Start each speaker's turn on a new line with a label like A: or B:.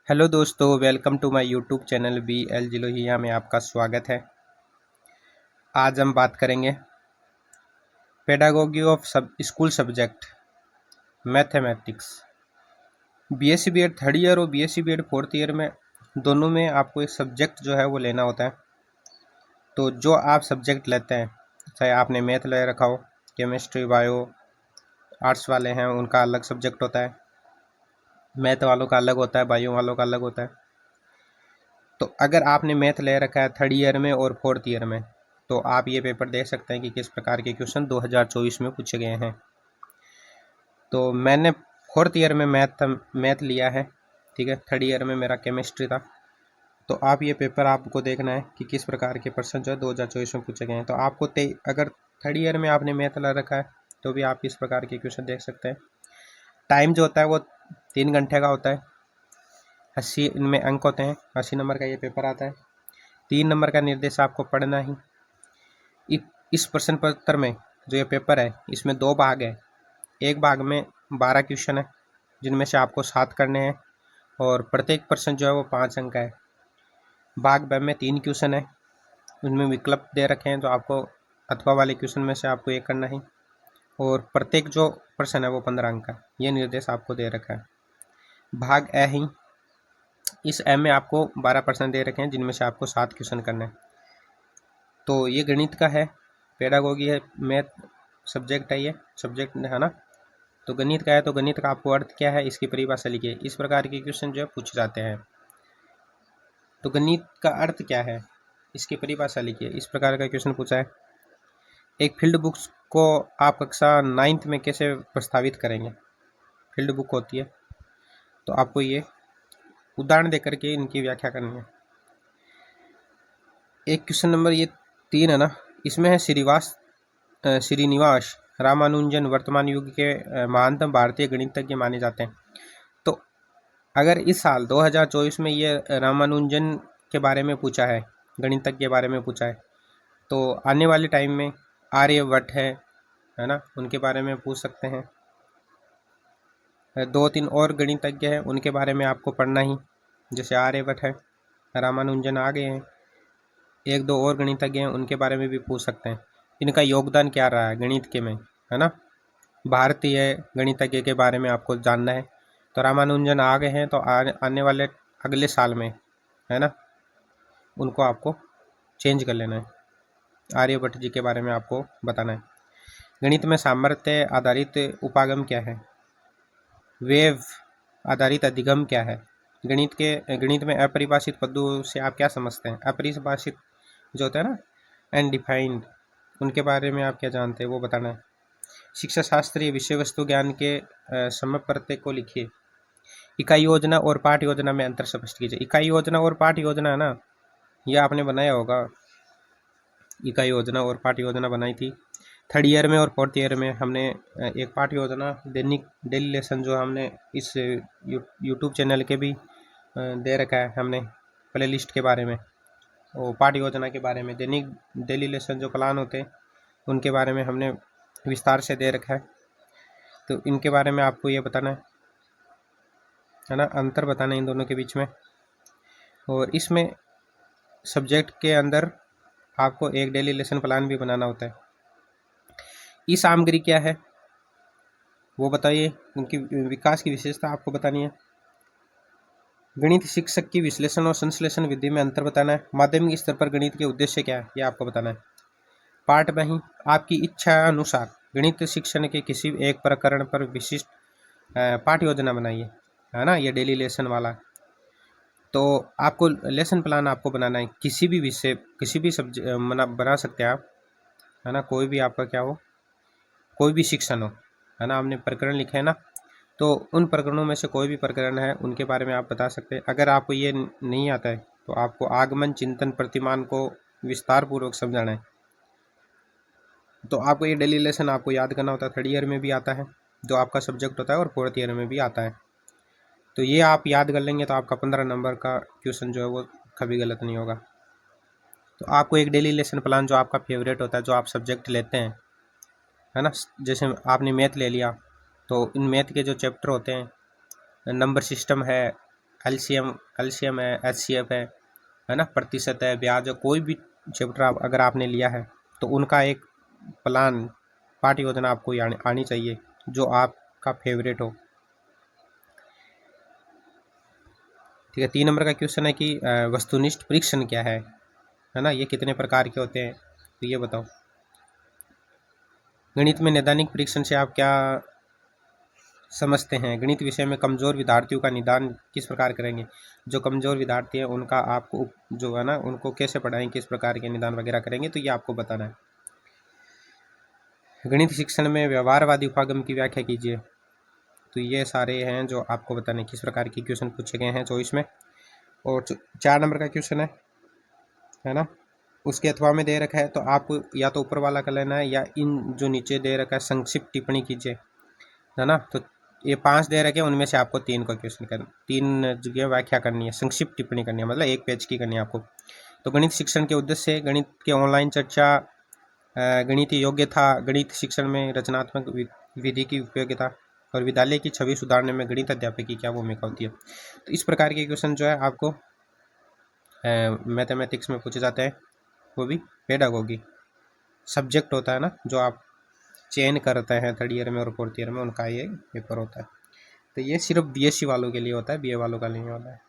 A: Hello दोस्तों, welcome to my YouTube channel B L Jilohiya में आपका स्वागत है। आज हम बात करेंगे pedagogy of school subject mathematics. BSc BEd third year और बीएससी बीएड फोर्थ ईयर में दोनों में आपको एक सब्जेक्ट जो है वो लेना होता है। तो जो आप सब्जेक्ट लेते हैं, चाहे आपने मैथ ले रखा हो, केमिस्ट्री, बायो, आर्ट्स वाले हैं उनका अलग सब्जेक्ट होता है, मैथ वालों का अलग होता है, बायो वालों का अलग होता है। तो अगर आपने मैथ ले रखा है थर्ड ईयर में और फोर्थ ईयर में, तो आप ये पेपर देख सकते हैं कि किस प्रकार के क्वेश्चन 2024 में पूछे गए हैं। तो मैंने फोर्थ ईयर में मैथ लिया है, ठीक है। थर्ड ईयर में मेरा केमिस्ट्री था। तो आप ये पेपर आपको देखना है कि किस प्रकार के प्रश्न जो है 2024 में पूछे गए हैं। तो आपको अगर थर्ड ईयर में आपने मैथ ला रखा है तो भी आप इस प्रकार के क्वेश्चन देख सकते हैं। टाइम जो होता है वो 3 घंटे का होता है। 80 इनमें अंक होते हैं। 80 नंबर का ये पेपर आता है। 3 नंबर का निर्देश आपको पढ़ना ही। इस प्रश्न पत्र में जो ये पेपर है इसमें 2 भाग है। एक भाग में 12 क्वेश्चन है जिनमें से आपको 7 करने हैं और प्रत्येक प्रश्न जो है वो 5 अंक का है। भाग ब में 3 क्वेश्चन है, उनमें विकल्प दे रखे हैं, तो आपको अथवा वाले क्वेश्चन में से आपको एक करना है और प्रत्येक जो प्रश्न है वो 15 अंक का। ये निर्देश आपको दे रखा है। भाग ए ही, इस ए में आपको 12 प्रश्न दे रखे हैं जिनमें से आपको 7 क्वेश्चन करने हैं। तो ये गणित का है, पेडागोगी है, मैथ सब्जेक्ट है, ये सब्जेक्ट है ना। तो गणित का है, तो गणित का आपको अर्थ क्या है इसकी परिभाषा लिखिए। इस प्रकार के क्वेश्चन जो है पूछे जाते हैं। तो गणित का अर्थ क्या है इसकी परिभाषा लिखिए। इस प्रकार का क्वेश्चन पूछा है। एक फील्ड बुक्स को आप कक्षा 9th में कैसे प्रस्तावित करेंगे। फील्ड बुक होती है, तो आपको ये उदाहरण देकर के इनकी व्याख्या करनी है। एक क्वेश्चन नंबर ये 3 है ना, इसमें है श्रीनिवास रामानुजन वर्तमान युग के महानतम भारतीय गणितज्ञ माने जाते हैं। तो अगर इस साल 2024 में ये रामानुजन के बारे में पूछा है, गणितज्ञ के बारे में पूछा है, तो आने वाले टाइम में आर्यभट्ट है ना, उनके बारे में पूछ सकते हैं। 2-3 और गणितज्ञ हैं उनके बारे में आपको पढ़ना ही, जैसे आर्यभट्ट है, रामानुजन आ गए हैं। 1-2 और गणितज्ञ हैं उनके बारे में भी पूछ सकते हैं। इनका योगदान क्या रहा है गणित के में, है ना। भारतीय गणितज्ञ के बारे में आपको जानना है। तो रामानुजन आ गए हैं, तो आने वाले अगले साल में, है ना, उनको आपको चेंज कर लेना है। आर्यभट्ट जी के बारे में आपको बताना है। गणित में सामर्थ्य आधारित उपागम क्या है। वेव आधारित अधिगम क्या है। गणित में अपरिभाषित पदों से आप क्या समझते हैं। अपरिभाषित जो होता है ना, अनडिफाइंड, उनके बारे में आप क्या जानते हैं वो बताना है। शिक्षा शास्त्रीय विषय वस्तु ज्ञान के समय प्रत्येक को लिखिए। इकाई योजना और पाठ योजना में अंतर स्पष्ट कीजिए। इकाई योजना और पाठ योजना है ना, ये आपने बनाया होगा। इकाई योजना और पाठ योजना बनाई थी थर्ड ईयर में और फोर्थ ईयर में। हमने एक पाठ योजना दैनिक डेली लेसन जो हमने इस यूट्यूब चैनल के भी दे रखा है, हमने प्ले लिस्ट के बारे में, और पाठ योजना के बारे में, दैनिक डेली लेसन जो प्लान होते हैं उनके बारे में हमने विस्तार से दे रखा है। तो इनके बारे में आपको ये बताना है ना, अंतर बताना है इन दोनों के बीच में। और इसमें सब्जेक्ट के अंदर आपको एक डेली लेसन प्लान भी बनाना होता है। ई सामग्री क्या है वो बताइए। उनकी विकास की विशेषता आपको बतानी है। गणित शिक्षक की विश्लेषण और संश्लेषण विधि में अंतर बताना है। माध्यमिक स्तर पर गणित के उद्देश्य क्या है ये आपको बताना है। पाठ में ही आपकी इच्छा अनुसार गणित शिक्षण के किसी एक प्रकरण पर विशिष्ट पाठ योजना बनाइए, है ना, ये डेली लेसन वाला। तो आपको लेसन प्लान आपको बनाना है। किसी भी विषय, किसी भी सब्जेक्ट बना सकते हैं आप, है ना, कोई भी आपका क्या हो, कोई भी शिक्षण हो, है ना। आपने प्रकरण लिखे हैं ना, तो उन प्रकरणों में से कोई भी प्रकरण है उनके बारे में आप बता सकते हैं। अगर आपको ये नहीं आता है तो आपको आगमन, चिंतन, प्रतिमान को विस्तार पूर्वक समझाना है। तो आपको ये डेली लेसन आपको याद करना होता है। थर्ड ईयर में भी आता है जो आपका सब्जेक्ट होता है, और फोर्थ ईयर में भी आता है। तो ये आप याद कर लेंगे तो आपका 15 नंबर का क्वेश्चन जो है वो कभी गलत नहीं होगा। तो आपको एक डेली लेसन प्लान जो आपका फेवरेट होता है, जो आप सब्जेक्ट लेते हैं, है ना, जैसे आपने मैथ ले लिया तो इन मैथ के जो चैप्टर होते हैं, नंबर सिस्टम है, एलसीएम है, एचसीएफ है ना, प्रतिशत है, ब्याज है, कोई भी चैप्टर अगर आपने लिया है तो उनका एक प्लान, पाठ योजना आपको आनी चाहिए जो आपका फेवरेट हो। ठीक है, 3 नंबर का क्वेश्चन है कि वस्तुनिष्ठ परीक्षण क्या है ना, ये कितने प्रकार के होते हैं, तो ये बताओ। गणित में नैदानिक परीक्षण से आप क्या समझते हैं? गणित विषय में कमजोर विद्यार्थियों का निदान किस प्रकार करेंगे? जो कमजोर विद्यार्थी है उनका आपको जो है ना, उनको कैसे पढ़ाएं, किस प्रकार के निदान वगैरह करेंगे, तो ये आपको बताना है। गणित शिक्षण में व्यवहारवादी उपागम की व्याख्या कीजिए, तो ये सारे हैं जो आपको बताने किस प्रकार के क्वेश्चन पूछे गए हैं 24 में। और 4 नंबर का क्वेश्चन है ना, उसके अथवा में दे रखा है, तो आपको या तो ऊपर वाला कर लेना है या इन जो नीचे दे रखा है संक्षिप्त टिप्पणी कीजिए, है ना। तो ये 5 दे रखे हैं, उनमें से आपको 3 का क्वेश्चन करना, 3 जगह व्याख्या करनी है, संक्षिप्त टिप्पणी करनी है, मतलब 1 पेज की करनी है आपको। तो गणित शिक्षण के उद्देश्य, गणित के ऑनलाइन चर्चा, गणितीय योग्यता, गणित शिक्षण में रचनात्मक विधि की उपयोगिता और विद्यालय की छवि सुधारने में गणित अध्यापक की क्या भूमिका होती है। तो इस प्रकार के क्वेश्चन जो है आपको मैथमेटिक्स में पूछे जाते हैं, वो भी पेडागोगी सब्जेक्ट होता है ना, जो आप चयन करते हैं 3rd ईयर में और 4th ईयर में, उनका ये पेपर होता है। तो ये सिर्फ बीएससी वालों के लिए होता है, बीए वालों का नहीं होता है।